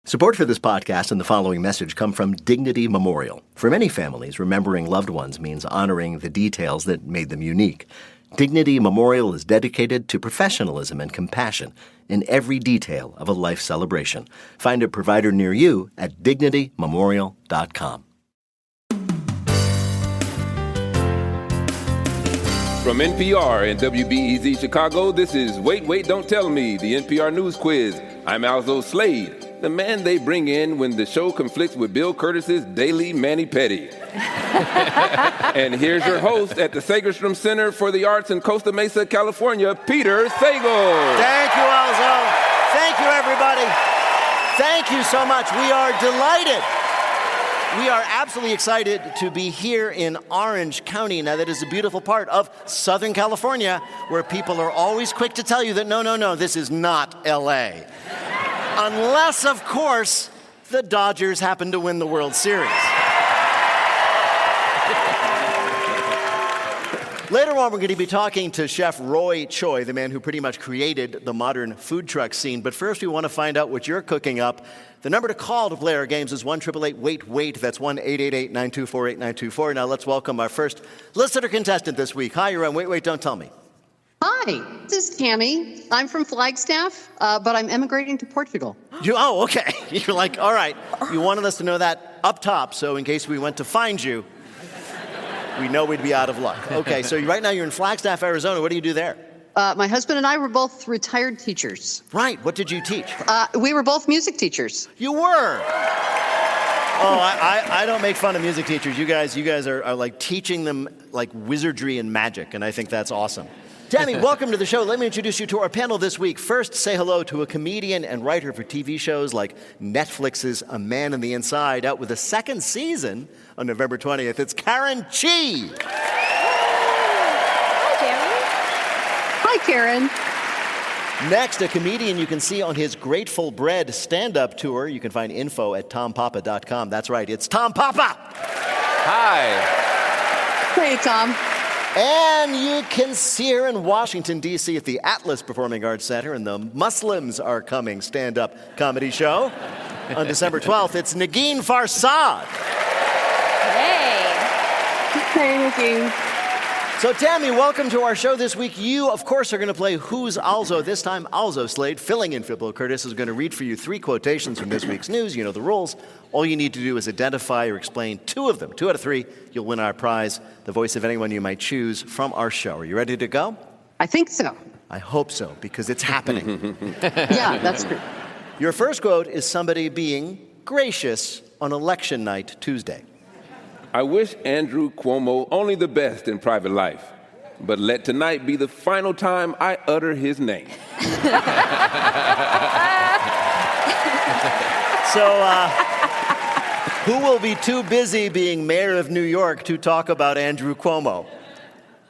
Support for this podcast and the following message come from Dignity Memorial. For many families, remembering loved ones means honoring the details that made them unique. Dignity Memorial is dedicated to professionalism and compassion in every detail of a life celebration. Find a provider near you at dignitymemorial.com. From NPR and WBEZ Chicago, this is Wait, Don't Tell Me, the NPR News Quiz. I'm Alzo Slade, the man they bring in when the show conflicts with Bill Curtis's daily mani-pedi. And here's your host at the Segerstrom Center for the Arts in Costa Mesa, California, Peter Sagal. Thank you, Alzo. Thank you, everybody. Thank you so much. We are delighted. We are absolutely excited to be here in Orange County. Now, that is a beautiful part of Southern California where people are always quick to tell you that no, this is not L.A. Unless, of course, the Dodgers happen to win the World Series. Later on, we're going to be talking to Chef Roy Choi, the man who pretty much created the modern food truck scene. But first, we want to find out what you're cooking up. The number to call to play our games is 1-888-WAIT-WAIT. That's 1-888-924-8924. Now let's welcome our first listener contestant this week. Hi, you're on Wait, Don't Tell Me. Hi, this is Tammy. I'm from Flagstaff, but I'm emigrating to Portugal. Oh, okay. You're like, all right. You wanted us to know that up top, so in case we went to find you, we know we'd be out of luck. Okay, so right now you're in Flagstaff, Arizona. What do you do there? My husband and I were both retired teachers. Right. What did you teach? We were both music teachers. You were? Oh, I don't make fun of music teachers. You guys are like teaching them like wizardry and magic, and I think that's awesome. Tammy, welcome to the show. Let me introduce you to our panel this week. First, say hello to a comedian and writer for TV shows like Netflix's A Man on the Inside, out with a second season on November 20th. It's Karen Chee. Hi, Karen. Next, a comedian you can see on his Grateful Bread stand-up tour. You can find info at tompapa.com. That's right, it's Tom Papa. Hi. Hey, Tom. And you can see her in Washington, D.C. at the Atlas Performing Arts Center and the Muslims Are Coming stand-up comedy show. On December 12th, it's Negin Farsad. Hey. Hey, Nikki. So, Tammy, welcome to our show this week. You, of course, are going to play Who's Alzo. This time, Alzo Slade, filling in for Bill Curtis, is going to read for you 3 quotations from this week's news. You know the rules. All you need to do is identify or explain 2 of them. 2 out of 3, you'll win our prize, the voice of anyone you might choose from our show. Are you ready to go? I think so. I hope so, because it's happening. Yeah, that's true. Your first quote is somebody being gracious on election night Tuesday. I wish Andrew Cuomo only the best in private life, but let tonight be the final time I utter his name. So, who will be too busy being mayor of New York to talk about Andrew Cuomo?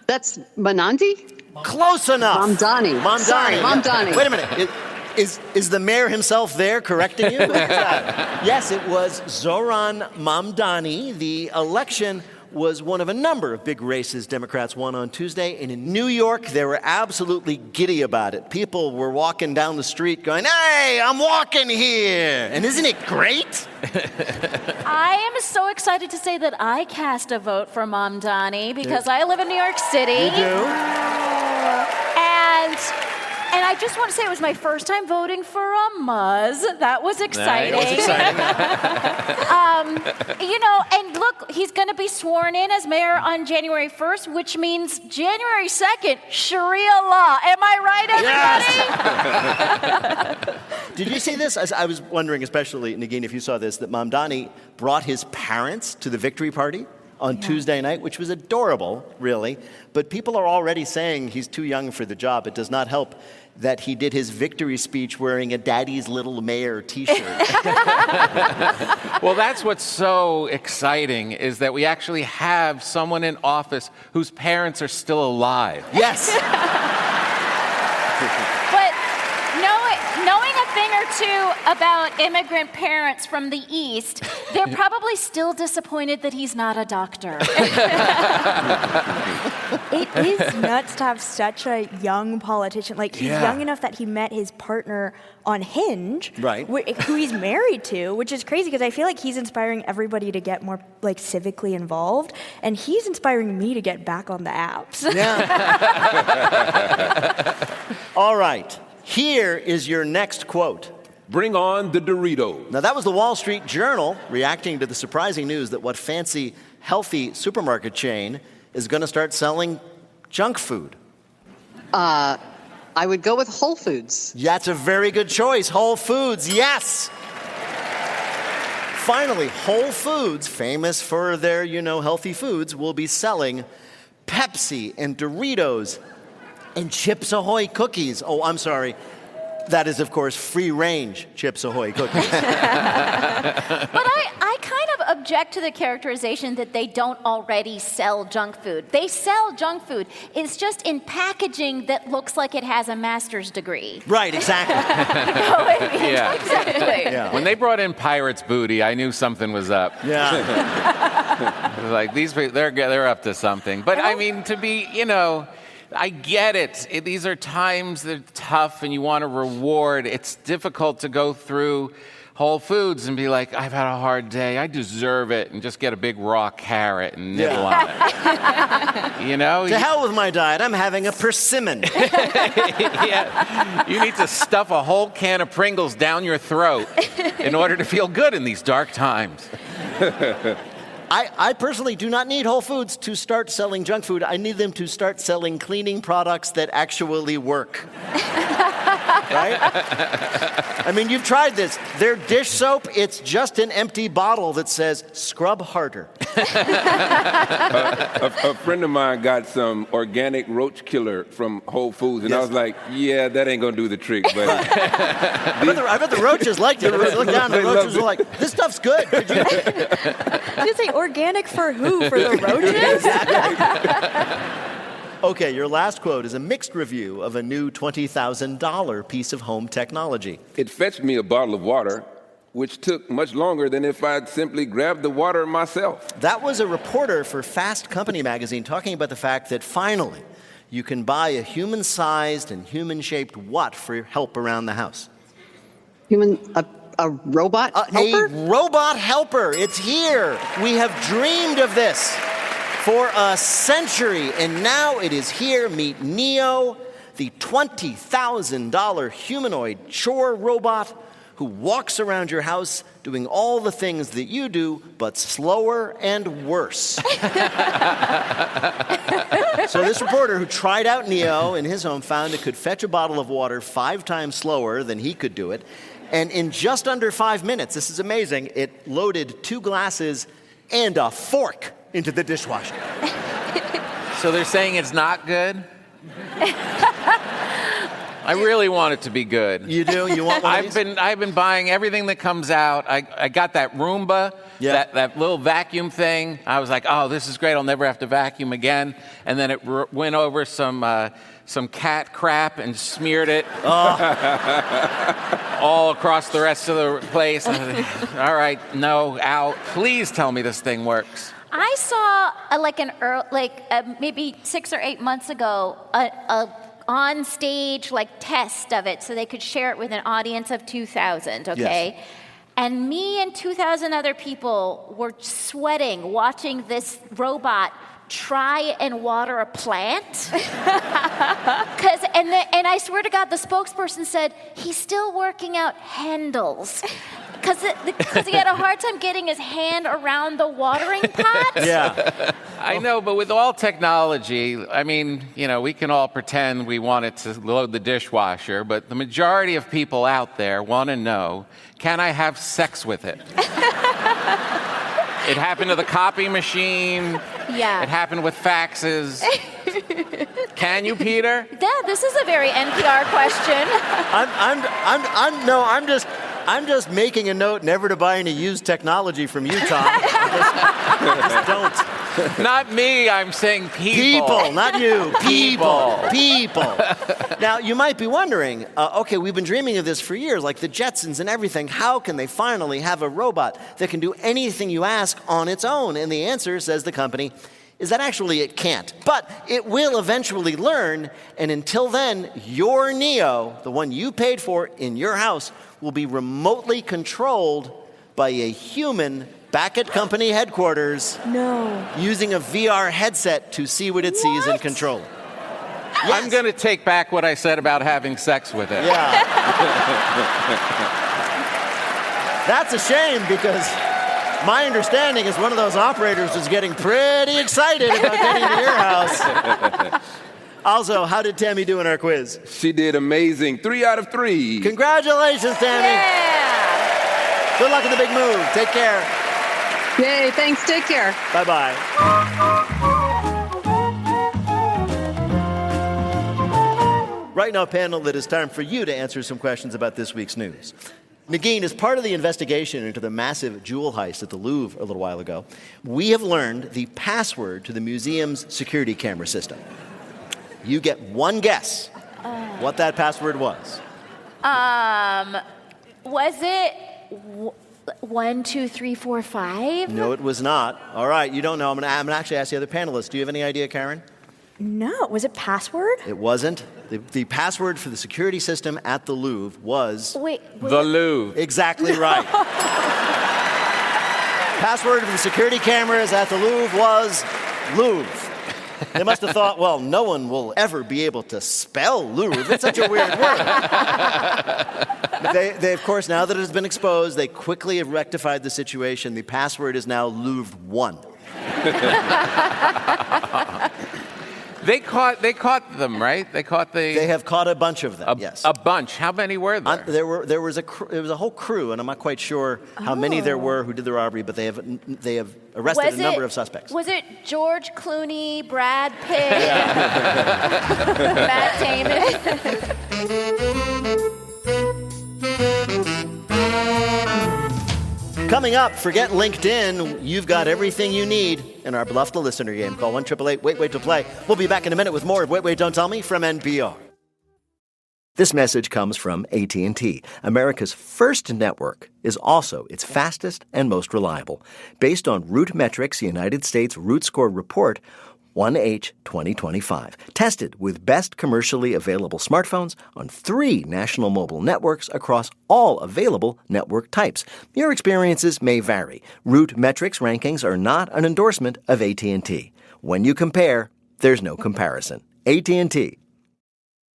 That's Manandi? Close enough. Mamdani. Sorry, Mamdani. Wait a minute. Is the mayor himself there correcting you? Yes, it was Zoran Mamdani. The election was one of a number of big races Democrats won on Tuesday. And in New York, they were absolutely giddy about it. People were walking down the street going, "Hey, I'm walking here." And isn't it great? I am so excited to say that I cast a vote for Mamdani because I live in New York City. You do? And I just want to say it was my first time voting for a Muzz. That was exciting. That was exciting. And look, he's going to be sworn in as mayor on January 1st, which means January 2nd, Sharia law. Am I right, everybody? Yes. Did you see this? I was wondering, especially, Negin, if you saw this, that Mamdani brought his parents to the victory party on Tuesday night, which was adorable, really. But people are already saying he's too young for the job. It does not help that he did his victory speech wearing a Daddy's Little Mayor t-shirt. Well, that's what's so exciting, is that we actually have someone in office whose parents are still alive. Yes. But knowing a thing or two about immigrant parents from the East, they're probably still disappointed that he's not a doctor. It is nuts to have such a young politician. Like, he's young enough that he met his partner on Hinge, right? Who he's married to, which is crazy because I feel like he's inspiring everybody to get more like civically involved, and he's inspiring me to get back on the apps. Yeah. All right. Here is your next quote. Bring on the Doritos. Now, that was the Wall Street Journal reacting to the surprising news that what fancy, healthy supermarket chain is going to start selling junk food. I would go with Whole Foods. That's a very good choice. Whole Foods, yes. Finally, Whole Foods, famous for their, healthy foods, will be selling Pepsi and Doritos and Chips Ahoy cookies. Oh, I'm sorry. That is, of course, free-range Chips Ahoy cookies. But I kind of object to the characterization that they don't already sell junk food. They sell junk food. It's just in packaging that looks like it has a master's degree. Right, exactly. Yeah. Exactly. Yeah. When they brought in Pirate's Booty, I knew something was up. Yeah. It was like, these people, they're up to something. But I mean, to be, I get it. These are times that are tough and you want a reward. It's difficult to go through Whole Foods and be like, I've had a hard day. I deserve it. And just get a big raw carrot and nibble on it. To hell with my diet. I'm having a persimmon. Yeah. You need to stuff a whole can of Pringles down your throat in order to feel good in these dark times. I personally do not need Whole Foods to start selling junk food. I need them to start selling cleaning products that actually work. Right? I mean, you've tried this. Their dish soap, it's just an empty bottle that says, scrub harder. A friend of mine got some organic roach killer from Whole Foods, and I was like, yeah, that ain't going to do the trick. But I bet the roaches liked it. They looked down, and the roaches were like, this stuff's good. Could you... Did you say organic for who? For the roaches? Okay, your last quote is a mixed review of a new $20,000 piece of home technology. it fetched me a bottle of water, which took much longer than if I'd simply grabbed the water myself. That was a reporter for Fast Company magazine talking about the fact that finally you can buy a human-sized and human-shaped what for your help around the house? A robot helper? A robot helper. It's here. We have dreamed of this for a century, and now it is here. Meet Neo, the $20,000 humanoid chore robot who walks around your house doing all the things that you do, but slower and worse. So this reporter who tried out Neo in his home found it could fetch a bottle of water 5 times slower than he could do it. And in just under 5 minutes, this is amazing, it loaded 2 glasses and a fork into the dishwasher. So they're saying it's not good? I really want it to be good. You do? You want one of these? I've been buying everything that comes out. I got that Roomba, that little vacuum thing. I was like, oh, this is great. I'll never have to vacuum again. And then it went over some cat crap and smeared it all across the rest of the place. All right, no, out. Please tell me this thing works. I saw maybe 6 or 8 months ago a on stage test of it so they could share it with an audience of 2,000. Okay. Yes. And me and 2,000 other people were sweating watching this robot try and water a plant. And I swear to God, the spokesperson said he's still working out handles because he had a hard time getting his hand around the watering pot. Yeah. I know, but with all technology, I mean, we can all pretend we want it to load the dishwasher, but the majority of people out there want to know, can I have sex with it? It happened to the copy machine. Yeah. It happened with faxes. Can you, Peter? Yeah, this is a very NPR question. I'm just making a note never to buy any used technology from you, Tom. Just don't. Not me, I'm saying people. People, not you. People. Now, you might be wondering, okay, we've been dreaming of this for years, like the Jetsons and everything. How can they finally have a robot that can do anything you ask on its own? And the answer, says the company, is that actually it can't. But it will eventually learn, and until then, your Neo, the one you paid for in your house, will be remotely controlled by a human back at company headquarters using a VR headset to see what it sees and control it. Yes. I'm going to take back what I said about having sex with it. Yeah. That's a shame because my understanding is one of those operators was getting pretty excited about getting to your house. Also, how did Tammy do in our quiz? She did amazing. 3 out of 3. Congratulations, Tammy. Yeah. Good luck in the big move. Take care. Yay, thanks. Take care. Bye-bye. Right now, panel, it is time for you to answer some questions about this week's news. Negin, as part of the investigation into the massive jewel heist at the Louvre a little while ago, we have learned the password to the museum's security camera system. You get one guess what that password was. Was it 1, 2, 3, 4, 5? No, it was not. All right, you don't know. I'm going to actually ask the other panelists. Do you have any idea, Karen? No. Was it password? It wasn't. The password for the security system at the Louvre was... Wait. The Louvre. Exactly right. Password for the security cameras at the Louvre was Louvre. They must have thought, well, no one will ever be able to spell Louvre. It's such a weird word. They, of course, now that it has been exposed, they quickly have rectified the situation. The password is now Louvre 1. They caught them, right? They have caught a bunch of them, yes. A bunch. How many were there? There was a whole crew, and I'm not quite sure how many there were who did the robbery, but they have arrested a number of suspects. Was it George Clooney, Brad Pitt, Matt Damon? Coming up, forget LinkedIn. You've got everything you need in our Bluff the Listener game. Call 1-888-WAIT-WAIT to play. We'll be back in a minute with more of Wait, Wait, Don't Tell Me from NPR. This message comes from AT&T. America's first network is also its fastest and most reliable. Based on RootMetrics' United States Root Score report, 1H 2025. Tested with best commercially available smartphones on 3 national mobile networks across all available network types. Your experiences may vary. RootMetrics rankings are not an endorsement of AT&T. When you compare, there's no comparison. AT&T.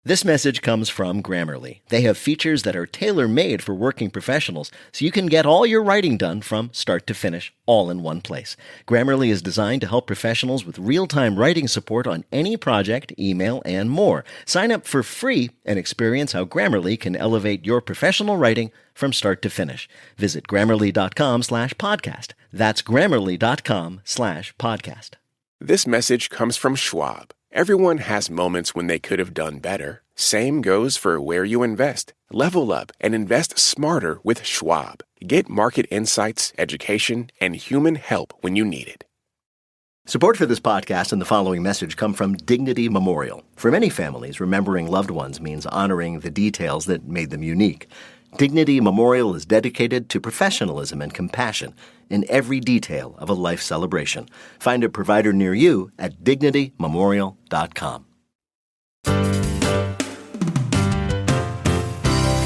This message comes from Grammarly. They have features that are tailor-made for working professionals, so you can get all your writing done from start to finish, all in one place. Grammarly is designed to help professionals with real-time writing support on any project, email, and more. Sign up for free and experience how Grammarly can elevate your professional writing from start to finish. Visit Grammarly.com/podcast. That's Grammarly.com/podcast. This message comes from Schwab. Everyone has moments when they could have done better. Same goes for where you invest. Level up and invest smarter with Schwab. Get market insights, education, and human help when you need it. Support for this podcast and the following message come from Dignity Memorial. For many families, remembering loved ones means honoring the details that made them unique. Dignity Memorial is dedicated to professionalism and compassion in every detail of a life celebration. Find a provider near you at dignitymemorial.com.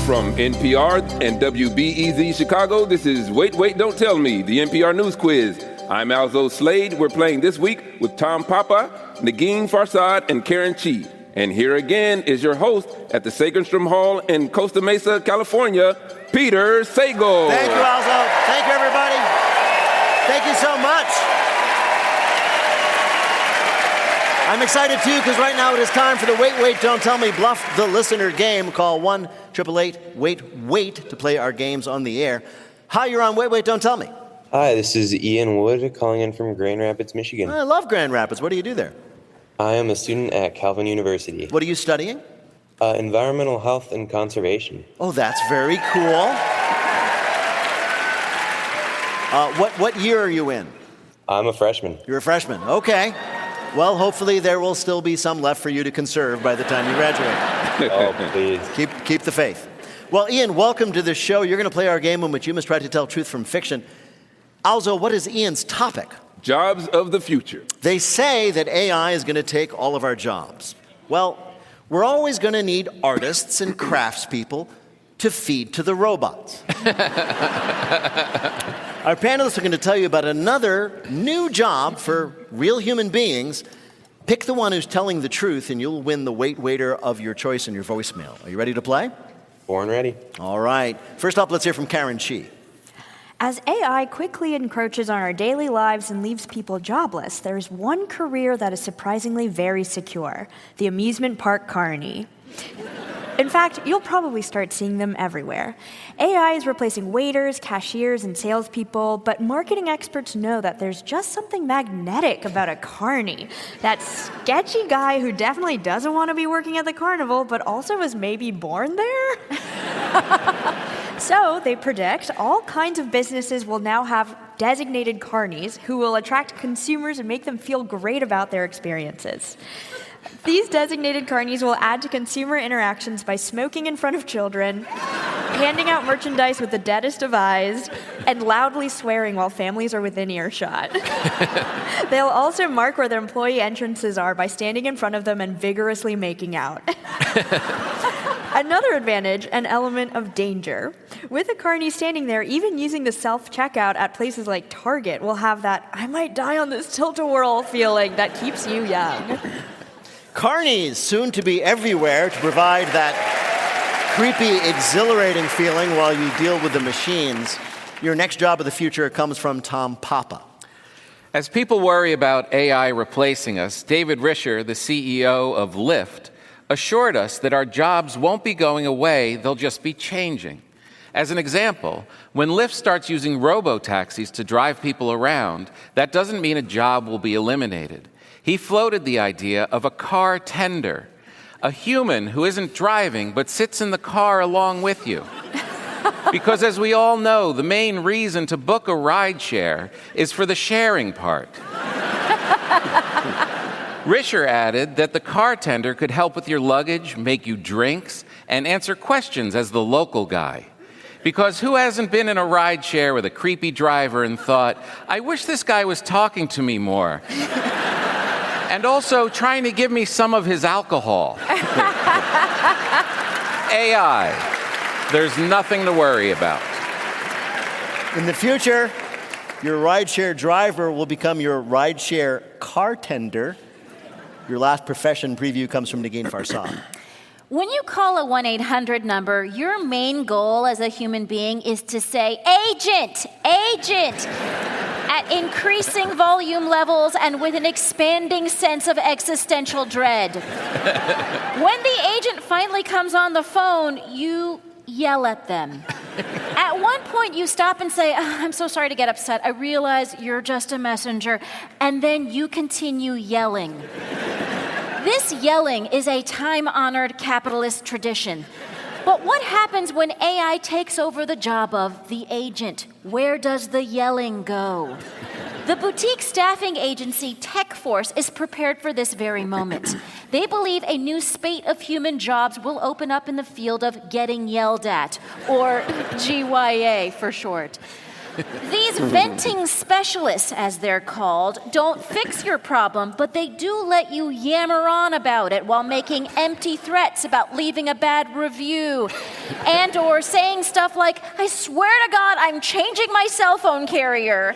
From NPR and WBEZ Chicago, this is Wait, Wait, Don't Tell Me, the NPR News Quiz. I'm Alzo Slade. We're playing this week with Tom Papa, Negin Farsad, and Karen Chee. And here again is your host at the Sagerstrom Hall in Costa Mesa, California, Peter Sagal. Thank you, Alzo. Thank you, everybody. Thank you so much. I'm excited, too, because right now it is time for the Wait, Wait, Don't Tell Me Bluff the Listener game. Call 1-888-WAIT-WAIT to play our games on the air. Hi, you're on Wait, Wait, Don't Tell Me. Hi, this is Ian Wood calling in from Grand Rapids, Michigan. I love Grand Rapids. What do you do there? I am a student at Calvin University. What are you studying? Environmental health and conservation. Oh, that's very cool. What year are you in? I'm a freshman. You're a freshman. Okay. Well, hopefully there will still be some left for you to conserve by the time you graduate. Oh, please. Keep the faith. Well, Ian, welcome to the show. You're going to play our game in which you must try to tell truth from fiction. Alzo, what is Ian's topic? Jobs of the future. They say that AI is going to take all of our jobs. Well, we're always going to need artists and craftspeople to feed to the robots. Our panelists are going to tell you about another new job for real human beings. Pick the one who's telling the truth, and you'll win the Wait Waiter of your choice in your voicemail. Are you ready to play? Born ready. All right. First up, let's hear from Karen Chee. As AI quickly encroaches on our daily lives and leaves people jobless, there's one career that is surprisingly very secure: the amusement park carny. In fact, you'll probably start seeing them everywhere. AI is replacing waiters, cashiers, and salespeople, but marketing experts know that there's just something magnetic about a carny. That sketchy guy who definitely doesn't want to be working at the carnival, but also was maybe born there? So they predict all kinds of businesses will now have designated carnies who will attract consumers and make them feel great about their experiences. These designated carnies will add to consumer interactions by smoking in front of children, handing out merchandise with the deadest of eyes, and loudly swearing while families are within earshot. They'll also mark where their employee entrances are by standing in front of them and vigorously making out. Another advantage, an element of danger. With a carny standing there, even using the self-checkout at places like Target will have that I might die on this tilt-a-whirl feeling that keeps you young. Carnies, soon to be everywhere to provide that creepy, exhilarating feeling while you deal with the machines. Your next job of the future comes from Tom Papa. As people worry about AI replacing us, David Risher, the CEO of Lyft, assured us that our jobs won't be going away, they'll just be changing. As an example, when Lyft starts using robo-taxis to drive people around, that doesn't mean a job will be eliminated. He floated the idea of a car tender, a human who isn't driving but sits in the car along with you. Because as we all know, the main reason to book a rideshare is for the sharing part. Risher added that the car tender could help with your luggage, make you drinks, and answer questions as the local guy. Because who hasn't been in a rideshare with a creepy driver and thought, I wish this guy was talking to me more? And also trying to give me some of his alcohol. AI, there's nothing to worry about. In the future, your rideshare driver will become your rideshare car tender. Your last profession preview comes from Negin Farsad. When you call a 1-800 number, your main goal as a human being is to say, agent, agent, at increasing volume levels and with an expanding sense of existential dread. When the agent finally comes on the phone, you yell at them. At one point, you stop and say, I'm so sorry to get upset. I realize you're just a messenger. And then you continue yelling. This yelling is a time-honored capitalist tradition. But what happens when AI takes over the job of the agent? Where does the yelling go? The boutique staffing agency TechForce is prepared for this very moment. They believe a new spate of human jobs will open up in the field of getting yelled at, or GYA for short. These venting specialists, as they're called, don't fix your problem, but they do let you yammer on about it while making empty threats about leaving a bad review and or saying stuff like, I swear to God, I'm changing my cell phone carrier.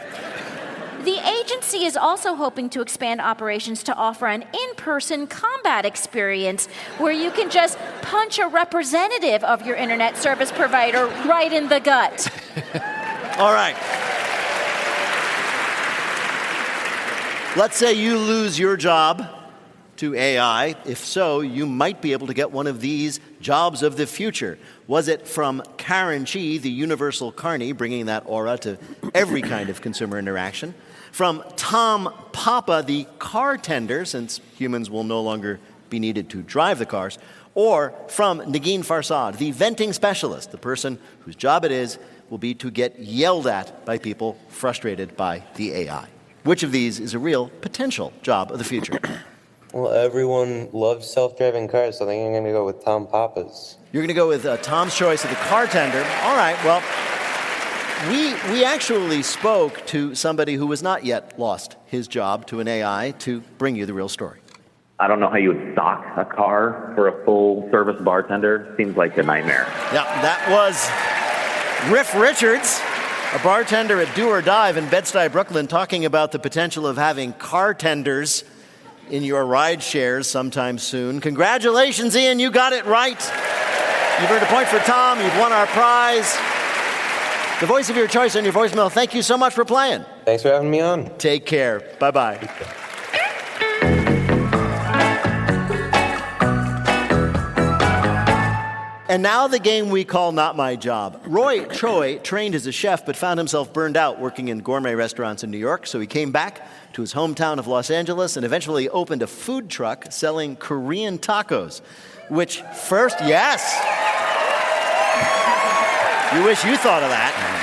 The agency is also hoping to expand operations to offer an in-person combat experience where you can just punch a representative of your internet service provider right in the gut. All right. Let's say you lose your job to AI. If so, you might be able to get one of these jobs of the future. Was it from Karen Chee, the universal carny, bringing that aura to every kind of consumer interaction? From Tom Papa, the car tender, since humans will no longer be needed to drive the cars? Or from Negin Farsad, the venting specialist, the person whose job it is will be to get yelled at by people frustrated by the AI. Which of these is a real potential job of the future? Well, everyone loves self-driving cars, so I think I'm going to go with Tom Papa's. You're going to go with Tom's choice of the car tender. All right, well, we actually spoke to somebody who was not yet lost his job to an AI to bring you the real story. I don't know how you would stock a car for a full-service bartender. Seems like a nightmare. Yeah, that was Riff Richards, a bartender at Do or Dive in Bed-Stuy, Brooklyn, talking about the potential of having car tenders in your ride shares sometime soon. Congratulations, Ian, you got it right. You've earned a point for Tom. You've won our prize. The voice of your choice on your voicemail. Thank you so much for playing. Thanks for having me on. Take care. Bye-bye. And now the game we call Not My Job. Roy Choi trained as a chef but found himself burned out working in gourmet restaurants in New York, so he came back to his hometown of Los Angeles and eventually opened a food truck selling Korean tacos, which first, yes. You wish you thought of that.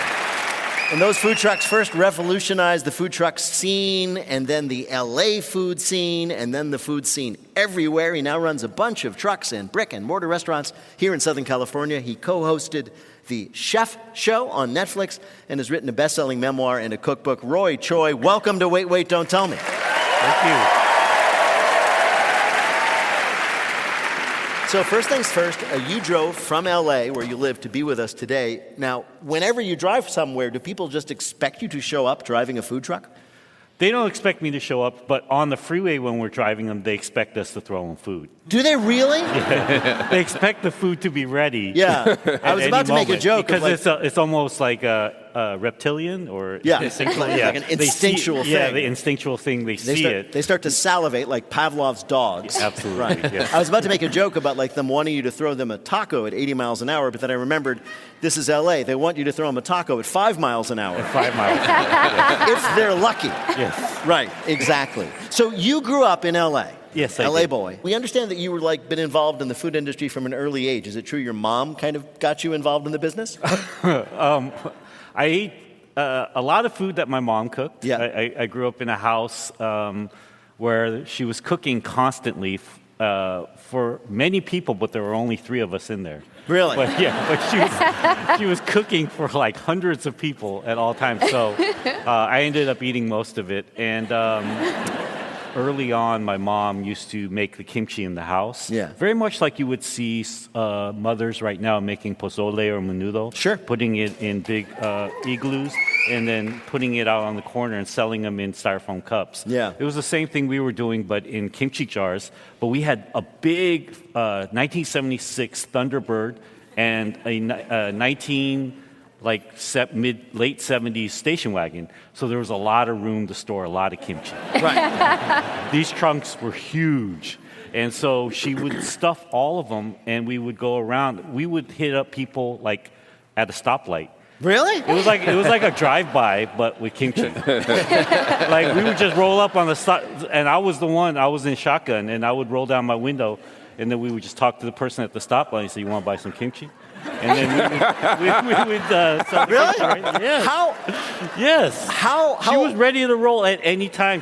And those food trucks first revolutionized the food truck scene, and then the LA food scene, and then the food scene everywhere. He now runs a bunch of trucks and brick and mortar restaurants here in Southern California. He co-hosted the Chef Show on Netflix and has written a best-selling memoir and a cookbook. Roy Choi, welcome to Wait, Wait, Don't Tell Me. Thank you. So first things first, you drove from LA, where you live, to be with us today. Now, whenever you drive somewhere, do people just expect you to show up driving a food truck? They don't expect me to show up, but on the freeway when we're driving them, they expect us to throw them food. Do they really? They expect the food to be ready. Yeah. I was about to make a joke. Because it's almost like a reptilian or instinctual. Like an instinctual thing. Yeah, the instinctual thing. They see it. They start to salivate like Pavlov's dogs. Absolutely. Right. Yeah. I was about to make a joke about like them wanting you to throw them a taco at 80 miles an hour, but then I remembered this is LA. They want you to throw them a taco at 5 miles an hour. At 5 miles an hour. If they're lucky. Yes. Right, exactly. So you grew up in LA. Yes, I LA did. boy. We understand that you were been involved in the food industry from an early age. Is it true your mom kind of got you involved in the business? I ate a lot of food that my mom cooked. Yeah. I grew up in a house where she was cooking constantly for many people, but there were only 3 of us in there. Really? But she was cooking for like hundreds of people at all times. So I ended up eating most of it. And early on, my mom used to make the kimchi in the house. Yeah. Very much like you would see mothers right now making pozole or menudo. Sure. Putting it in big igloos and then putting it out on the corner and selling them in styrofoam cups. Yeah. It was the same thing we were doing, but in kimchi jars. But we had a big 1976 Thunderbird and a late 70s station wagon. So there was a lot of room to store a lot of kimchi. Right. These trunks were huge. And so she would stuff all of them, and we would go around. We would hit up people like at a stoplight. Really? It was like a drive-by, but with kimchi. Like we would just roll up on the stop, and I was in shotgun, and I would roll down my window, and then we would just talk to the person at the stoplight and say, "You want to buy some kimchi?" And then we would sell the Really? kimchi, right? Yes. How? Yes. How? She was ready to roll at any time.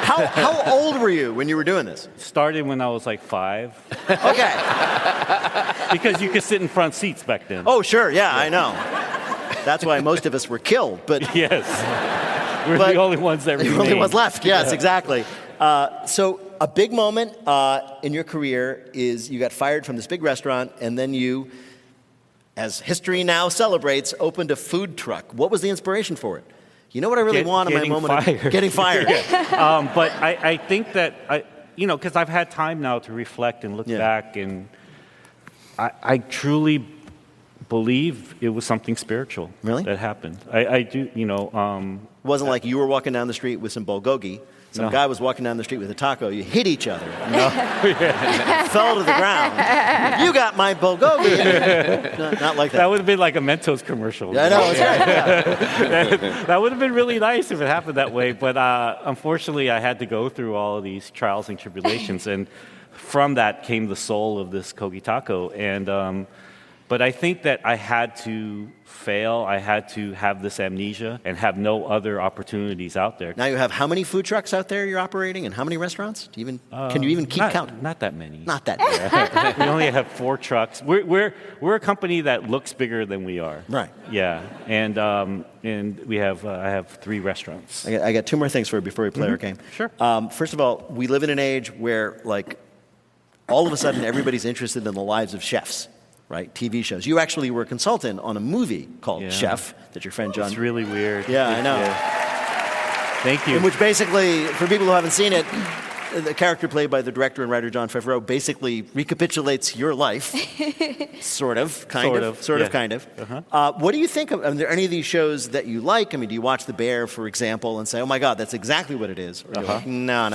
How old were you when you were doing this? Started when I was like 5. Okay. Because you could sit in front seats back then. Oh, sure. Yeah, I know. That's why most of us were killed. But Yes. We're the only ones that remain. the only ones left. Yes, exactly. So a big moment in your career is you got fired from this big restaurant, and then you, as history now celebrates, opened a food truck. What was the inspiration for it? You know what I really want in my moment of getting fired. But I think that because I've had time now to reflect and look back, and I truly believe it was something spiritual. Really? That happened. I do. It wasn't like you were walking down the street with some bulgogi. Some guy was walking down the street with a taco. You hit each other. No. Fell to the ground. You got my bulgogi. No, not like that. That would have been like a Mentos commercial. Yeah, I know. It's right. Yeah. That would have been really nice if it happened that way. But unfortunately, I had to go through all of these trials and tribulations. And from that came the soul of this Kogi Taco. And But I think that I had to fail. I had to have this amnesia and have no other opportunities out there. Now you have how many food trucks out there you're operating, and how many restaurants? Can you even keep count? Not that many. Not that many. We only have 4 trucks. We're a company that looks bigger than we are. Right. Yeah, and we have I have 3 restaurants. I got 2 more things for you before we play our game. Sure. First of all, we live in an age where, like, all of a sudden everybody's interested in the lives of chefs. Right, TV shows. You actually were a consultant on a movie called Chef that your friend John. It's really weird. Yeah, I know. Yeah. Thank you. In which basically, for people who haven't seen it, the character played by the director and writer Jon Favreau basically recapitulates your life, sort of, kind of. Uh-huh. What do you think of? Are there any of these shows that you like? I mean, do you watch The Bear, for example, and say, "Oh my God, that's exactly what it is"? Or you're like, no.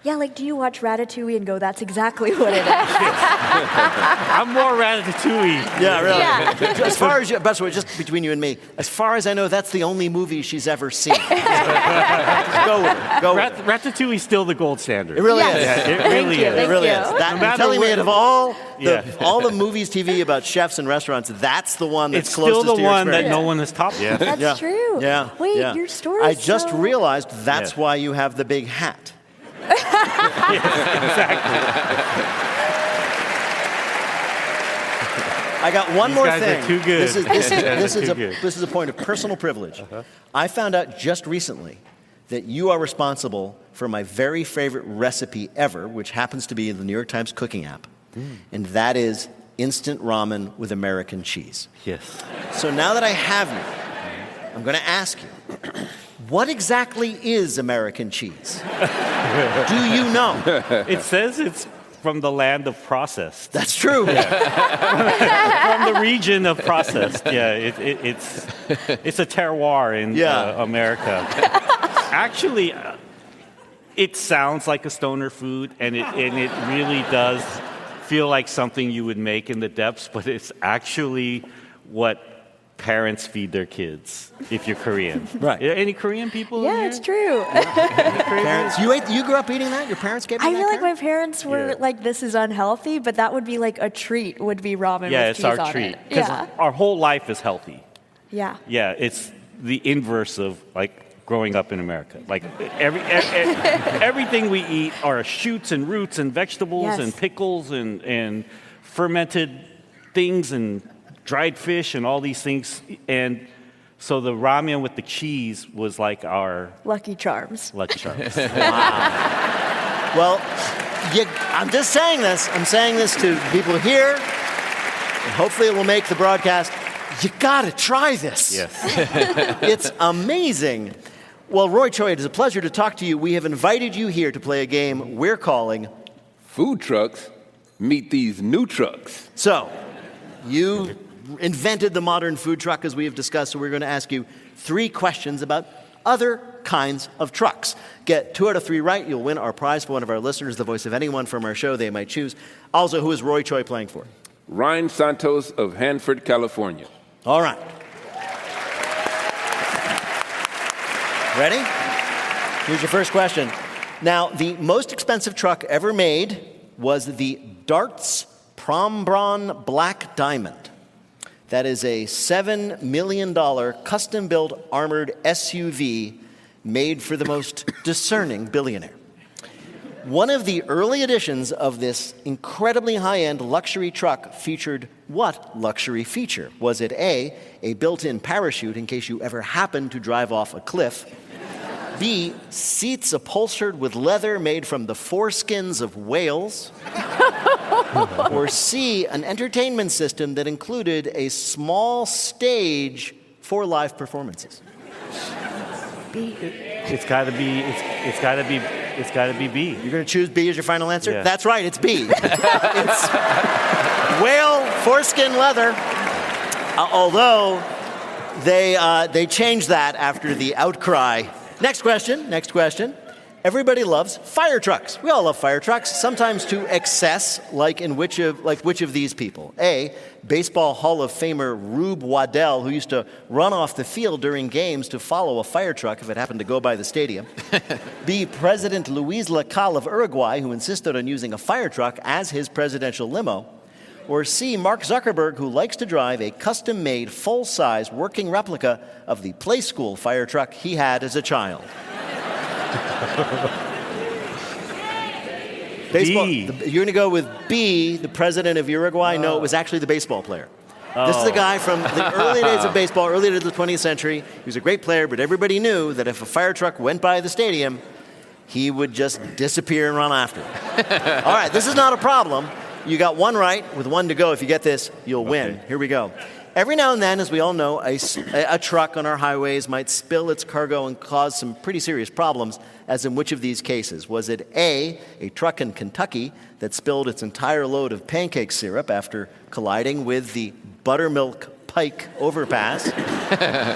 Yeah, like, do you watch Ratatouille and go, that's exactly what it is? I'm more Ratatouille. Yeah, really. Yeah. As far as, by the way, just between you and me, as far as I know, that's the only movie she's ever seen. Go with it. Go with it. Ratatouille's still the gold standard. It really Yes. is. Yeah, it Thank really you. is. It really is. Thank That, No you're matter telling me what- out of all the Yeah. movies TV about chefs and restaurants, that's the one that's It's closest still the to your one that experience. no one has topped yet. That's Yeah. true. Yeah. Wait, yeah. your story I is just so... realized that's Yeah. why you have the big hat. I got one more guys thing. are too good. This is a point of personal privilege. I found out just recently that you are responsible for my very favorite recipe ever, which happens to be in the New York Times cooking app, and that is instant ramen with American cheese. Yes. So now that I have you, I'm going to ask you, what exactly is American cheese? Do you know? It says it's from the land of processed. That's true. From the region of processed. Yeah, it's a terroir in America. Actually, it sounds like a stoner food, and it really does feel like something you would make in the depths, but it's actually what parents feed their kids if you're Korean. Right. Any Korean people in Yeah, here? it's true. Parents, you grew up eating that? Your parents gave you I that? feel like Karen? my parents were like, this is unhealthy, but that would be like a treat, would be ramen Yeah, with it's cheese our on treat. it. Because Yeah. our whole life is healthy. Yeah. Yeah, it's the inverse of like growing up in America. Like everything we eat are shoots and roots and vegetables Yes. and pickles and fermented things and dried fish and all these things. And so the ramen with the cheese was like our Lucky Charms. Lucky Charms. Well, I'm just saying this. I'm saying this to people here, and hopefully it will make the broadcast. You gotta try this. Yes. It's amazing. Well, Roy Choi, it is a pleasure to talk to you. We have invited you here to play a game we're calling Food trucks meet these new trucks. So, you invented the modern food truck, as we have discussed, so we're going to ask you 3 questions about other kinds of trucks. Get 2 out of 3 right, you'll win our prize for one of our listeners, the voice of anyone from our show they might choose. Also, who is Roy Choi playing for? Ryan Santos of Hanford, California. All right. Ready? Here's your first question. Now, the most expensive truck ever made was the Darts Prombron Black Diamond. That is a $7 million custom-built armored SUV made for the most discerning billionaire. One of the early editions of this incredibly high-end luxury truck featured what luxury feature? Was it A, a built-in parachute in case you ever happened to drive off a cliff? B, seats upholstered with leather made from the foreskins of whales? Or C, an entertainment system that included a small stage for live performances? B. It's got to be. It's got to be B. You're going to choose B as your final answer? Yeah. That's right, it's B. It's whale foreskin leather. Although they changed that after the outcry. Next question. Everybody loves fire trucks. We all love fire trucks, sometimes to excess, like which of these people? A, Baseball Hall of Famer Rube Waddell, who used to run off the field during games to follow a fire truck if it happened to go by the stadium. B, President Luis Lacalle of Uruguay, who insisted on using a fire truck as his presidential limo. Or C, Mark Zuckerberg, who likes to drive a custom-made, full-size working replica of the Play School fire truck he had as a child? Baseball. B. You're going to go with B, the president of Uruguay? No, it was actually the baseball player. This is a guy from the early days of baseball, early days of the 20th century. He was a great player, but everybody knew that if a fire truck went by the stadium, he would just disappear and run after it. All right, this is not a problem. You got one right with one to go. If you get this, you'll win. Here we go. Every now and then, as we all know, a truck on our highways might spill its cargo and cause some pretty serious problems, as in which of these cases? Was it A, a truck in Kentucky that spilled its entire load of pancake syrup after colliding with the Buttermilk Pike overpass?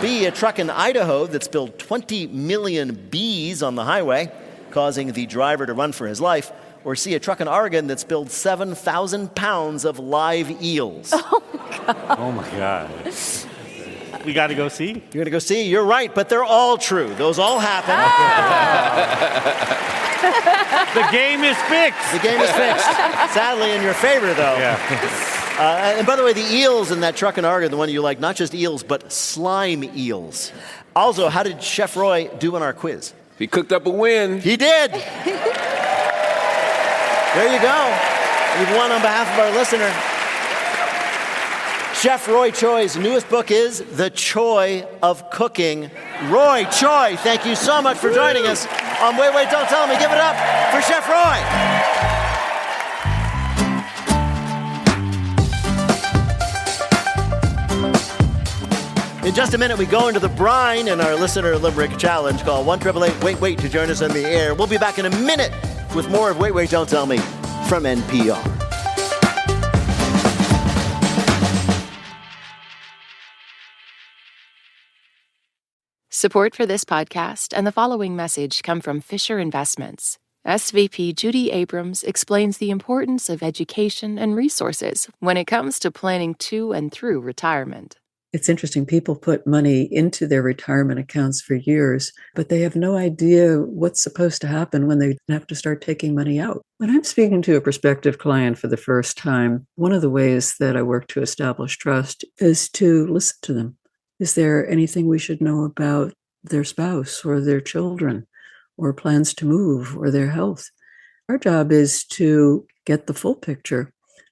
B, a truck in Idaho that spilled 20 million bees on the highway, causing the driver to run for his life? Or C, a truck in Oregon that spilled 7,000 pounds of live eels? Oh, my God. We got to go see. You're going to go see? You're right, but they're all true. Those all happen. The game is fixed. The game is fixed. Sadly, in your favor, though. Yeah. And by the way, the eels in that truck in Oregon, the one you like, not just eels, but slime eels. Also, how did Chef Roy do in our quiz? He cooked up a win. He did. There you go. You've won on behalf of our listener. Chef Roy Choi's newest book is The Choi of Cooking. Roy Choi, thank you so much for joining us on Wait, Wait, Don't Tell Me. Give it up for Chef Roy. In just a minute, we go into the brine in our listener limerick challenge. Call 1-888-WAIT-WAIT to join us on the air. We'll be back in a minute with more of Wait, Wait, Don't Tell Me from NPR. Support for this podcast and the following message come from Fisher Investments. SVP Judy Abrams explains the importance of education and resources when it comes to planning to and through retirement. It's interesting. People put money into their retirement accounts for years, but they have no idea what's supposed to happen when they have to start taking money out. When I'm speaking to a prospective client for the first time, one of the ways that I work to establish trust is to listen to them. Is there anything we should know about their spouse or their children or plans to move or their health? Our job is to get the full picture.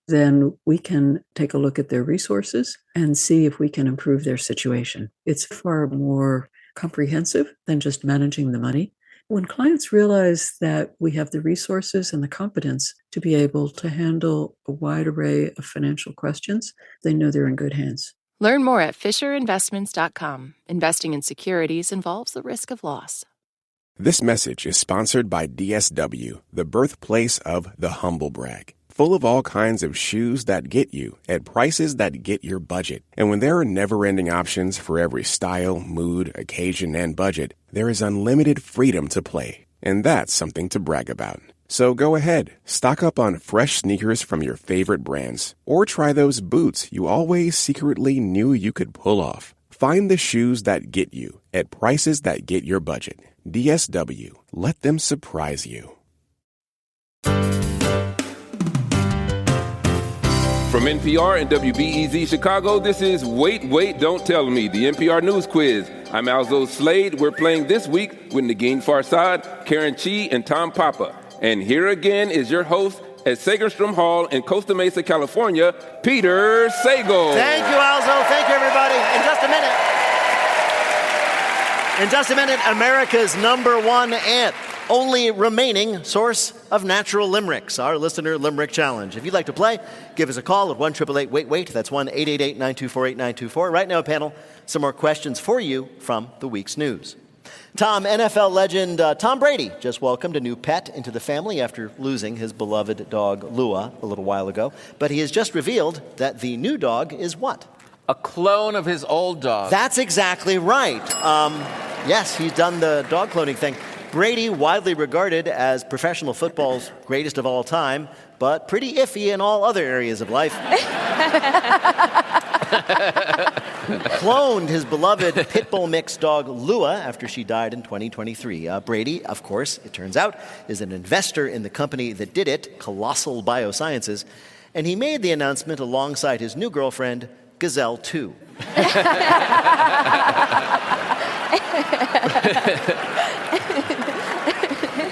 Then we can take a look at their resources and see if we can improve their situation. It's far more comprehensive than just managing the money. When clients realize that we have the resources and the competence to be able to handle a wide array of financial questions, they know they're in good hands. Learn more at FisherInvestments.com. Investing in securities involves the risk of loss. This message is sponsored by DSW, the birthplace of the humble brag. Full of all kinds of shoes that get you at prices that get your budget. And when there are never-ending options for every style, mood, occasion, and budget, there is unlimited freedom to play. And that's something to brag about. So go ahead, stock up on fresh sneakers from your favorite brands, or try those boots you always secretly knew you could pull off. Find the shoes that get you at prices that get your budget. DSW, let them surprise you. From NPR and WBEZ Chicago, this is Wait, Wait, Don't Tell Me, the NPR News Quiz. I'm Alzo Slade. We're playing this week with Negin Farsad, Karen Chee, and Tom Papa. And here again is your host at Sagerstrom Hall in Costa Mesa, California, Peter Sagal. Thank you, Alzo. Thank you, everybody. In just a minute, America's #1 and only remaining source of natural limericks, our Listener Limerick Challenge. If you'd like to play, give us a call at 1-888-WAIT-WAIT. That's 1-888-924-8924. Right now, panel, some more questions for you from the week's news. Tom, NFL legend Tom Brady just welcomed a new pet into the family after losing his beloved dog, Lua, a little while ago. But he has just revealed that the new dog is what? A clone of his old dog. That's exactly right. Yes, he's done the dog cloning thing. Brady, widely regarded as professional football's greatest of all time, but pretty iffy in all other areas of life. Cloned his beloved pit bull mix dog Lua after she died in 2023. Brady, of course, it turns out, is an investor in the company that did it, Colossal Biosciences. And he made the announcement alongside his new girlfriend, Gazelle 2.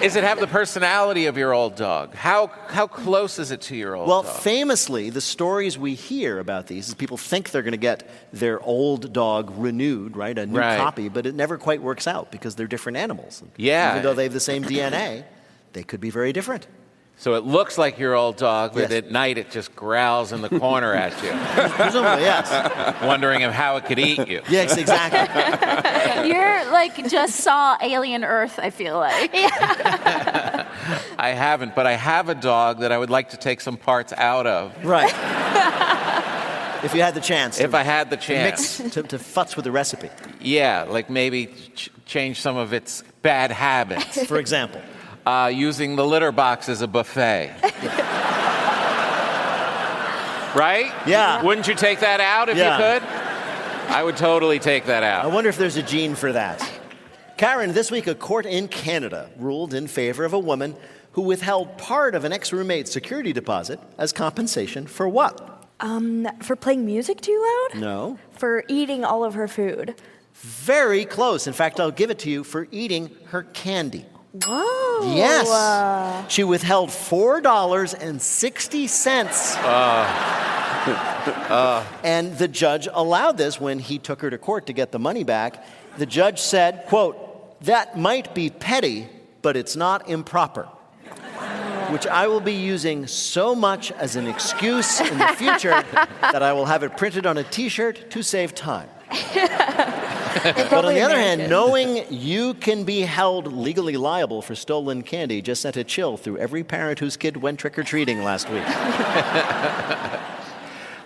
Does it have the personality of your old dog? How close is it to your old dog? Well, famously, the stories we hear about these is people think they're going to get their old dog renewed, right? A new copy, but it never quite works out because they're different animals. Yeah. Even though they have the same DNA, they could be very different. So it looks like your old dog, but at night it just growls in the corner at you. Presumably, yes. Wondering how it could eat you. Yes, exactly. You're like just saw Alien Earth, I feel like. I haven't, but I have a dog that I would like to take some parts out of. Right. If you had the chance. If I had the chance. To futz with the recipe. Yeah, like maybe change some of its bad habits. For example? Using the litter box as a buffet. Right? Yeah. Wouldn't you take that out if you could? I would totally take that out. I wonder if there's a gene for that. Karen, this week a court in Canada ruled in favor of a woman who withheld part of an ex-roommate's security deposit as compensation for what? For playing music too loud? No. For eating all of her food. Very close. In fact, I'll give it to you for eating her candy. Whoa. Yes. She withheld $4.60. And the judge allowed this when he took her to court to get the money back. The judge said, quote, "That might be petty, but it's not improper," which I will be using so much as an excuse in the future that I will have it printed on a T-shirt to save time. But on the other hand, knowing you can be held legally liable for stolen candy just sent a chill through every parent whose kid went trick-or-treating last week.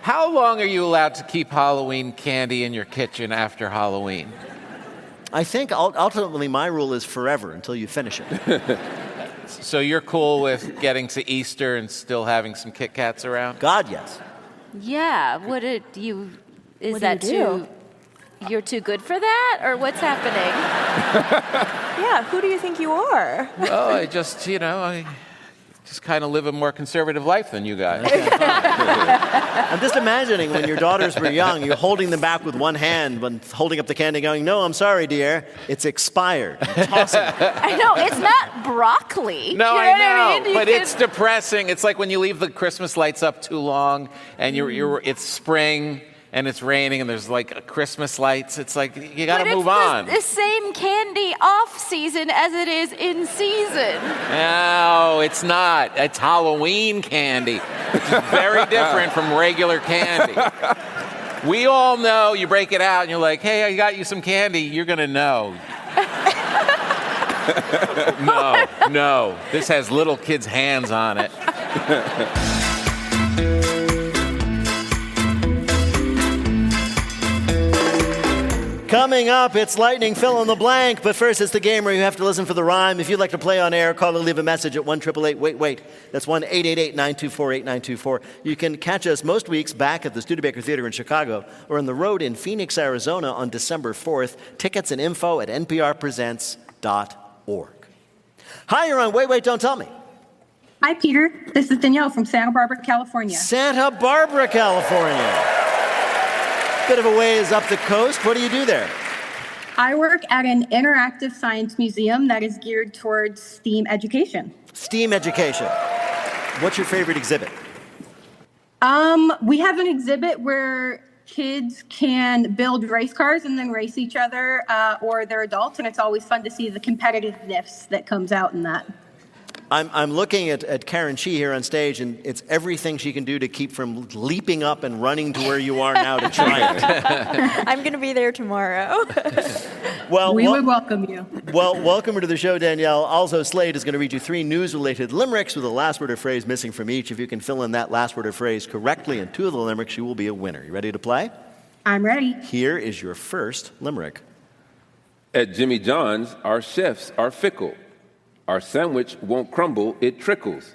How long are you allowed to keep Halloween candy in your kitchen after Halloween? I think ultimately my rule is forever until you finish it. So you're cool with getting to Easter and still having some Kit Kats around? God, yes. Yeah. What do you do? You're too good for that? Or what's happening? Yeah, who do you think you are? Well, I just kind of live a more conservative life than you guys. I'm just imagining when your daughters were young, you're holding them back with one hand when holding up the candy going, "No, I'm sorry, dear, it's expired." Tossing it. I know, it's not broccoli. No, You know I know, what I mean? but it's depressing. It's like when you leave the Christmas lights up too long and it's spring and it's raining and there's like Christmas lights. It's like, you got to move on. It's the same candy off season as it is in season. No, it's not. It's Halloween candy, which is very different from regular candy. We all know you break it out and you're like, "Hey, I got you some candy." You're going to know. No. This has little kids' hands on it. Coming up, it's lightning fill in the blank, but first it's the game where you have to listen for the rhyme. If you'd like to play on air, call or leave a message at 1-888-WAIT-WAIT. That's 1-888-924-8924. You can catch us most weeks back at the Studebaker Theater in Chicago or on the road in Phoenix, Arizona on December 4th. Tickets and info at nprpresents.org. Hi, you're on Wait, Wait, Don't Tell Me. Hi, Peter. This is Danielle from Santa Barbara, California. Santa Barbara, California. Bit of a ways up the coast. What do you do there? I work at an interactive science museum that is geared towards STEAM education. STEAM education. What's your favorite exhibit? We have an exhibit where kids can build race cars and then race each other, or they're adults, and it's always fun to see the competitiveness that comes out in that. I'm looking at Karen Chee here on stage, and it's everything she can do to keep from leaping up and running to where you are now to try it. I'm going to be there tomorrow. Well, we would welcome you. Well, welcome to the show, Danielle. Also, Slade is going to read you 3 news-related limericks with a last word or phrase missing from each. If you can fill in that last word or phrase correctly in 2 of the limericks, you will be a winner. You ready to play? I'm ready. Here is your first limerick. At Jimmy John's, our chefs are fickle. Our sandwich won't crumble, it trickles.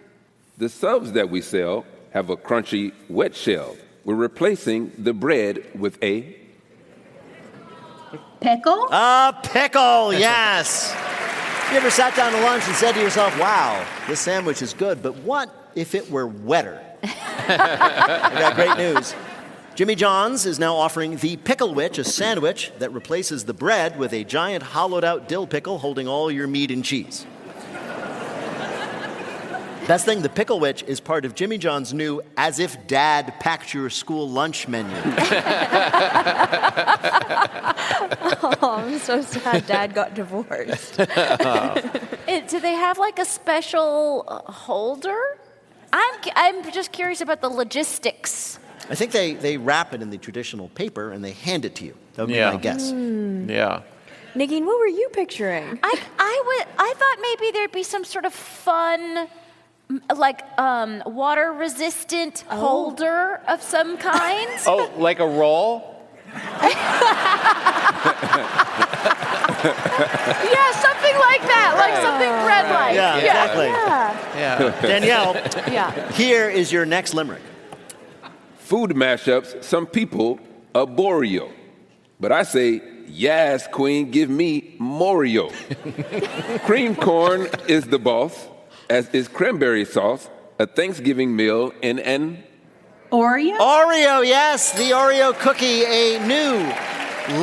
The subs that we sell have a crunchy, wet shell. We're replacing the bread with a... Pickle? A pickle, yes. You ever sat down to lunch and said to yourself, "Wow, this sandwich is good, but what if it were wetter?" I got great news. Jimmy John's is now offering the Pickle Witch, a sandwich that replaces the bread with a giant hollowed-out dill pickle holding all your meat and cheese. Best thing, the Pickle Witch is part of Jimmy John's new As If Dad Packed Your School Lunch menu. Oh, I'm so sad Dad got divorced. Do they have like a special holder? I'm just curious about the logistics. I think they wrap it in the traditional paper and they hand it to you. That would be my guess. Yeah. Negin, what were you picturing? I thought maybe there'd be some sort of fun, like water-resistant holder of some kind. Oh, like a roll? Yeah, something like that, like something bread-like. Yeah, exactly. Yeah. Danielle, here is your next limerick. Food mashups, some people arboreal. But I say, yes, queen, give me Morio. Cream corn is the boss, as is cranberry sauce, a Thanksgiving meal in an... Oreo? Oreo, yes, the Oreo cookie, a new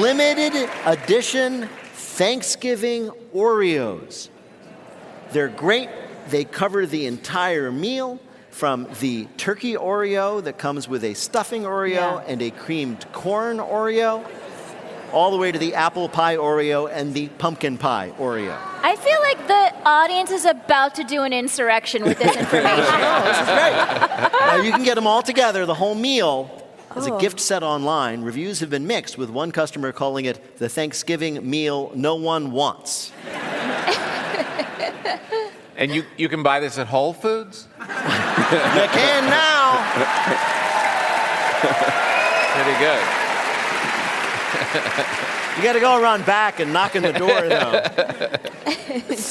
limited edition Thanksgiving Oreos. They're great. They cover the entire meal, from the turkey Oreo that comes with a stuffing Oreo and a creamed corn Oreo, all the way to the apple pie Oreo and the pumpkin pie Oreo. I feel like the audience is about to do an insurrection with this information. This is great. Now you can get them all together, the whole meal, as a gift set online. Reviews have been mixed, with one customer calling it the Thanksgiving meal no one wants. And you can buy this at Whole Foods? You can now. Pretty good. You got to go around back and knock on the door, though.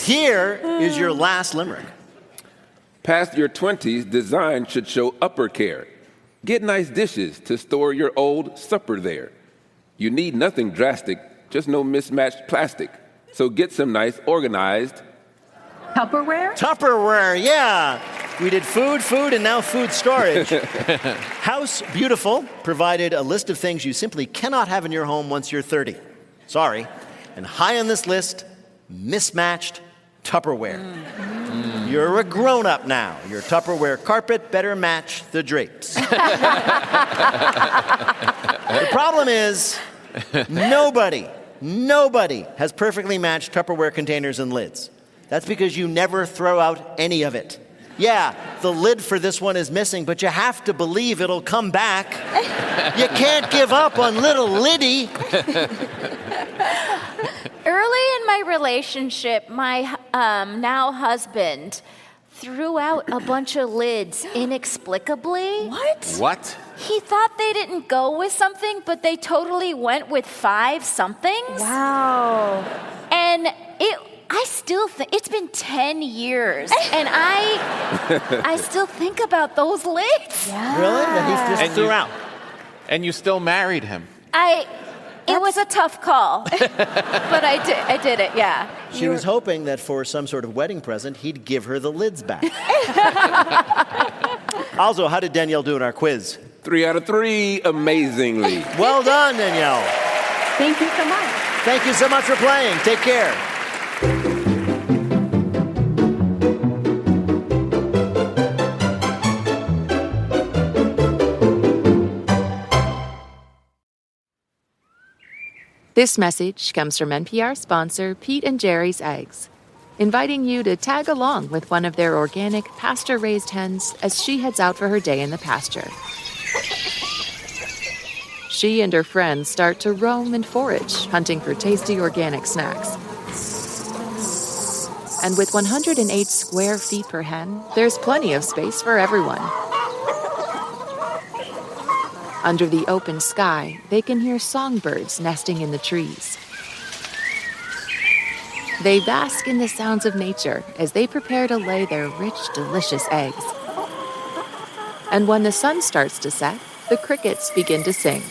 Here is your last limerick. Past your 20s, design should show upper care. Get nice dishes to store your old supper there. You need nothing drastic, just no mismatched plastic. So get some nice organized Tupperware? Tupperware, yeah. We did food, and now food storage. House Beautiful provided a list of things you simply cannot have in your home once you're 30. Sorry. And high on this list, mismatched Tupperware. You're a grown-up now. Your Tupperware carpet better match the drapes. The problem is, nobody has perfectly matched Tupperware containers and lids. That's because you never throw out any of it. Yeah, the lid for this one is missing, but you have to believe it'll come back. You can't give up on little Liddy. Early in my relationship, my now husband threw out a bunch of lids inexplicably. What? He thought they didn't go with something, but they totally went with 5 somethings. Wow. And I still think it's been 10 years, and I still think about those lids. Yeah. Really? That he just threw out. And you still married him. It was a tough call, but I did it. Yeah. She was hoping that for some sort of wedding present, he'd give her the lids back. Also, how did Danielle do in our quiz? 3 out of 3, amazingly. Well done, Danielle. Thank you so much. Thank you so much for playing. Take care. This message comes from NPR sponsor Pete and Jerry's Eggs, inviting you to tag along with one of their organic, pasture-raised hens as she heads out for her day in the pasture. She and her friends start to roam and forage, hunting for tasty organic snacks. And with 108 square feet per hen, there's plenty of space for everyone. Under the open sky, they can hear songbirds nesting in the trees. They bask in the sounds of nature as they prepare to lay their rich, delicious eggs. And when the sun starts to set, the crickets begin to sing.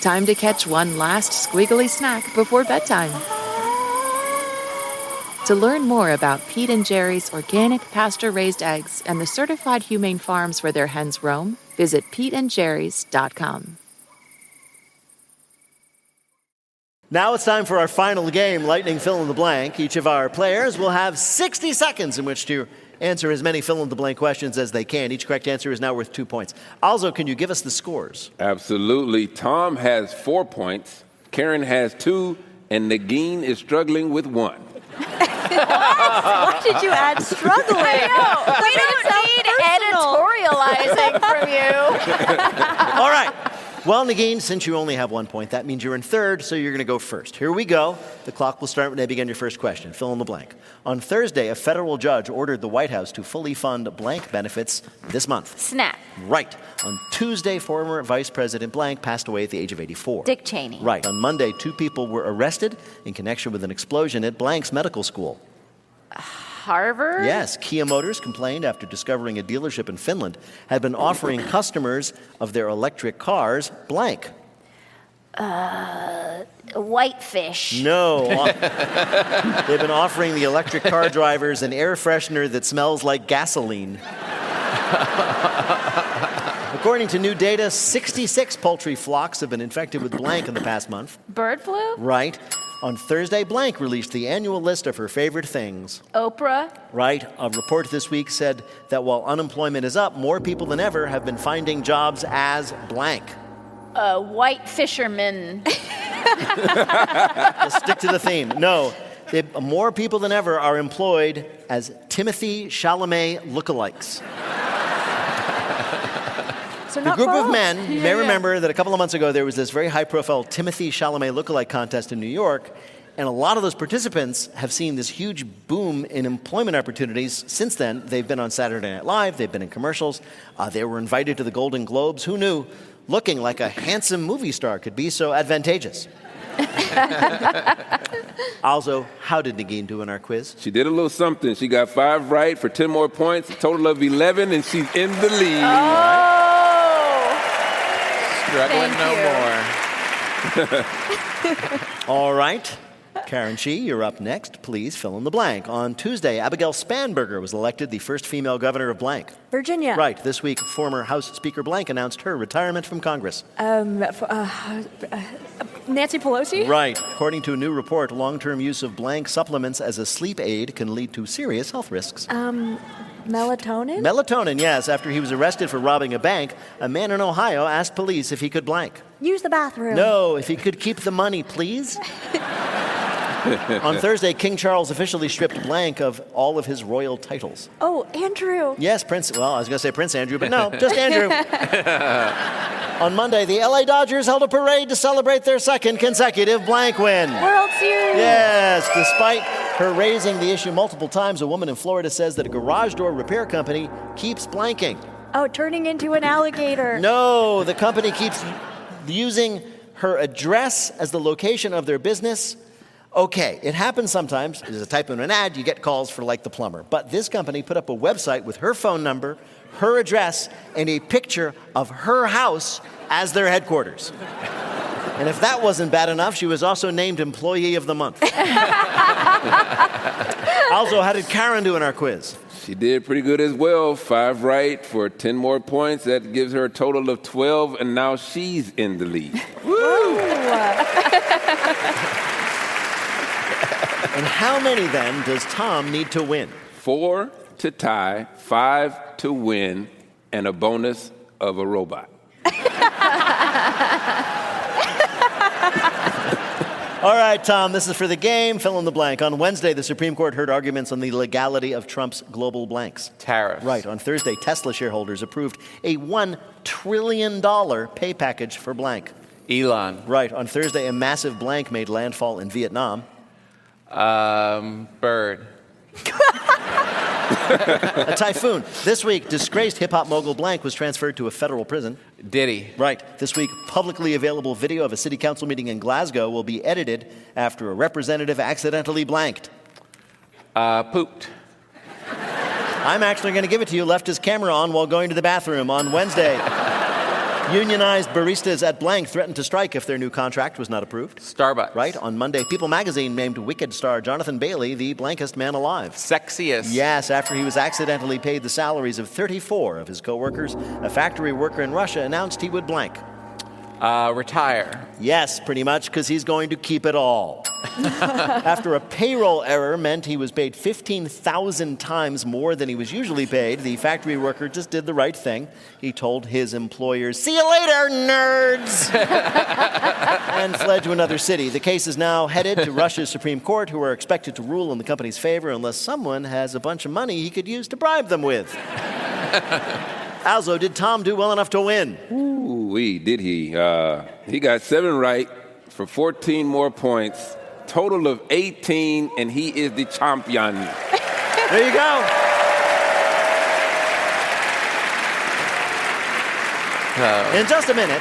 Time to catch one last squiggly snack before bedtime. To learn more about Pete and Jerry's organic pasture-raised eggs and the certified humane farms where their hens roam, visit peteandjerrys.com. Now it's time for our final game, Lightning Fill in the Blank. Each of our players will have 60 seconds in which to answer as many fill-in-the-blank questions as they can. Each correct answer is now worth 2 points. Also, can you give us the scores? Absolutely. Tom has 4 points, Karen has 2, and Negin is struggling with 1. Why did you add struggling? I know. We don't need editorializing from you. All right. Well, Negin, since you only have 1 point, that means you're in third, so you're going to go first. Here we go. The clock will start when I begin your first question. Fill in the blank. On Thursday, a federal judge ordered the White House to fully fund blank benefits this month. Snap. Right. On Tuesday, former Vice President blank passed away at the age of 84. Dick Cheney. Right. On Monday, 2 people were arrested in connection with an explosion at blank's medical school. Harvard? Yes, Kia Motors complained after discovering a dealership in Finland had been offering customers of their electric cars blank. Whitefish. No. They've been offering the electric car drivers an air freshener that smells like gasoline. According to new data, 66 poultry flocks have been infected with blank in the past month. Bird flu? Right. On Thursday, blank released the annual list of her favorite things. Oprah? Right. A report this week said that while unemployment is up, more people than ever have been finding jobs as blank. White fisherman. Just stick to the theme. No. More people than ever are employed as Timothy Chalamet lookalikes. So the group of men may remember that a couple of months ago there was this very high-profile Timothy Chalamet lookalike contest in New York, and a lot of those participants have seen this huge boom in employment opportunities since then. They've been on Saturday Night Live, they've been in commercials, they were invited to the Golden Globes. Who knew looking like a handsome movie star could be so advantageous? Also, how did Negin do in our quiz? She did a little something. She got 5 right for 10 more points, a total of 11, and she's in the lead. Oh! Struggling no more. All right. Karen Chee, you're up next. Please fill in the blank. On Tuesday, Abigail Spanberger was elected the first female governor of blank. Virginia. Right. This week, former House Speaker blank announced her retirement from Congress. Nancy Pelosi? Right. According to a new report, long-term use of blank supplements as a sleep aid can lead to serious health risks. Melatonin? Melatonin, yes. After he was arrested for robbing a bank, a man in Ohio asked police if he could blank. Use the bathroom. No, if he could keep the money, please. On Thursday, King Charles officially stripped blank of all of his royal titles. Oh, Andrew. Yes, Prince. Well, I was going to say Prince Andrew, but no, just Andrew. On Monday, the LA Dodgers held a parade to celebrate their second consecutive blank win. World Series. Yes, despite her raising the issue multiple times, a woman in Florida says that a garage door repair company keeps blanking. Oh, turning into an alligator. No, the company keeps using her address as the location of their business. Okay, it happens sometimes. There's a type in an ad, you get calls for like the plumber. But this company put up a website with her phone number, her address, and a picture of her house as their headquarters. And if that wasn't bad enough, she was also named Employee of the Month. Also, how did Karen do in our quiz? She did pretty good as well. 5 right for 10 more points. That gives her a total of 12, and now she's in the lead. Woo! And how many, then, does Tom need to win? 4 to tie, 5 to win, and a bonus of a robot. All right, Tom, this is for the game. Fill in the blank. On Wednesday, the Supreme Court heard arguments on the legality of Trump's global blanks. Tariffs. Right. On Thursday, Tesla shareholders approved a $1 trillion pay package for blank. Elon. Right. On Thursday, a massive blank made landfall in Vietnam. Bird. A typhoon. This week, disgraced hip-hop mogul blank was transferred to a federal prison. Diddy. Right. This week, publicly available video of a city council meeting in Glasgow will be edited after a representative accidentally blanked. Pooped. I'm actually going to give it to you. Left his camera on while going to the bathroom on Wednesday. Unionized baristas at blank threatened to strike if their new contract was not approved. Starbucks. Right? On Monday, People magazine named Wicked star Jonathan Bailey the blankest man alive. Sexiest. Yes, after he was accidentally paid the salaries of 34 of his co-workers, a factory worker in Russia announced he would blank. Retire. Yes, pretty much, because he's going to keep it all. After a payroll error meant he was paid 15,000 times more than he was usually paid, the factory worker just did the right thing. He told his employers, "See you later, nerds!" and fled to another city. The case is now headed to Russia's Supreme Court, who are expected to rule in the company's favor unless someone has a bunch of money he could use to bribe them with. Alzo, did Tom do well enough to win? Ooh-wee, did he? He got 7 right for 14 more points. Total of 18, and he is the champion. There you go. In just a minute,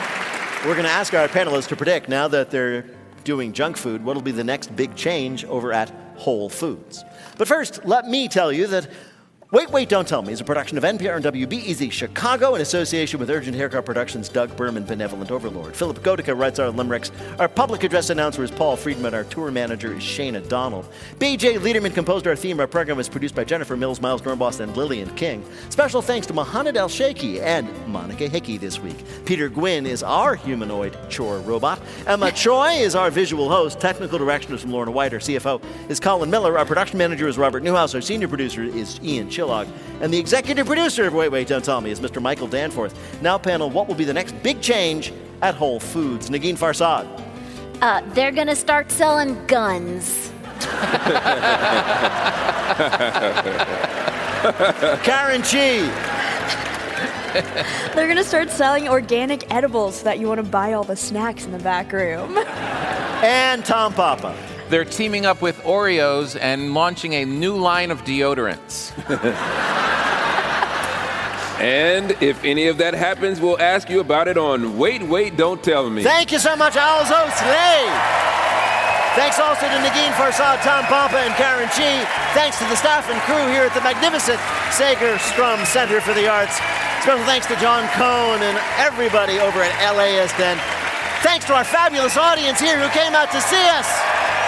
we're going to ask our panelists to predict, now that they're doing junk food, what will be the next big change over at Whole Foods. But first, let me tell you that Wait, Wait, Don't Tell Me is a production of NPR and WBEZ Chicago in association with Urgent Haircut Productions' Doug Berman, Benevolent Overlord. Philip Gotica writes our limericks. Our public address announcer is Paul Friedman. Our tour manager is Shayna Donald. B.J. Liederman composed our theme. Our program is produced by Jennifer Mills, Miles Dornbos, and Lillian King. Special thanks to Mohamed El-Sheikhi and Monica Hickey this week. Peter Gwynn is our humanoid chore robot. Emma Choi is our visual host. Technical direction is from Lorna White. Our CFO is Colin Miller. Our production manager is Robert Newhouse. Our senior producer is Ian Chillog. And the executive producer of Wait, Wait, Don't Tell Me is Mr. Michael Danforth. Now, panel, what will be the next big change at Whole Foods? Negin Farsad. They're going to start selling guns. Karen Chee. They're going to start selling organic edibles so that you want to buy all the snacks in the back room. And Tom Papa. They're teaming up with Oreos and launching a new line of deodorants. And if any of that happens, we'll ask you about it on Wait, Wait, Don't Tell Me. Thank you so much, Alzo Slade. Thanks also to Negin Farsad, Tom Papa, and Karen Chee. Thanks to the staff and crew here at the magnificent Sager Strum Center for the Arts. Special thanks to John Cohn and everybody over at LASD. Thanks to our fabulous audience here who came out to see us.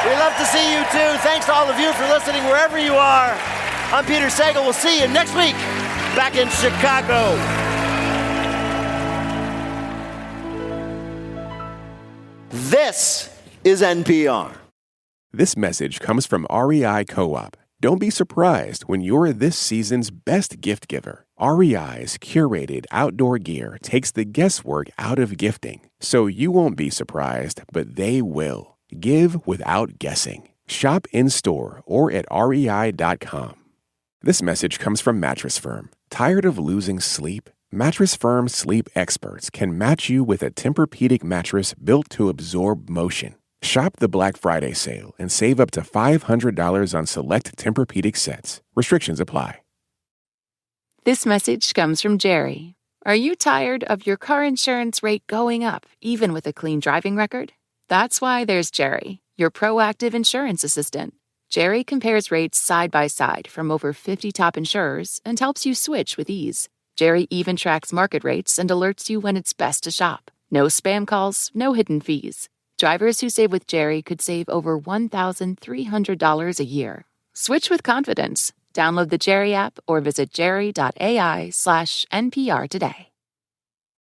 We love to see you too. Thanks to all of you for listening wherever you are. I'm Peter Sagal. We'll see you next week back in Chicago. This is NPR. This message comes from REI Co-op. Don't be surprised when you're this season's best gift giver. REI's curated outdoor gear takes the guesswork out of gifting, so you won't be surprised, but they will. Give without guessing. Shop in-store or at rei.com. This message comes from Mattress Firm. Tired of losing sleep? Mattress Firm sleep experts can match you with a Tempur-Pedic mattress built to absorb motion. Shop the Black Friday sale and save up to $500 on select Tempur-Pedic sets. Restrictions apply. This message comes from Jerry. Are you tired of your car insurance rate going up, even with a clean driving record? That's why there's Jerry, your proactive insurance assistant. Jerry compares rates side by side from over 50 top insurers and helps you switch with ease. Jerry even tracks market rates and alerts you when it's best to shop. No spam calls, no hidden fees. Drivers who save with Jerry could save over $1,300 a year. Switch with confidence. Download the Jerry app or visit jerry.ai/NPR today.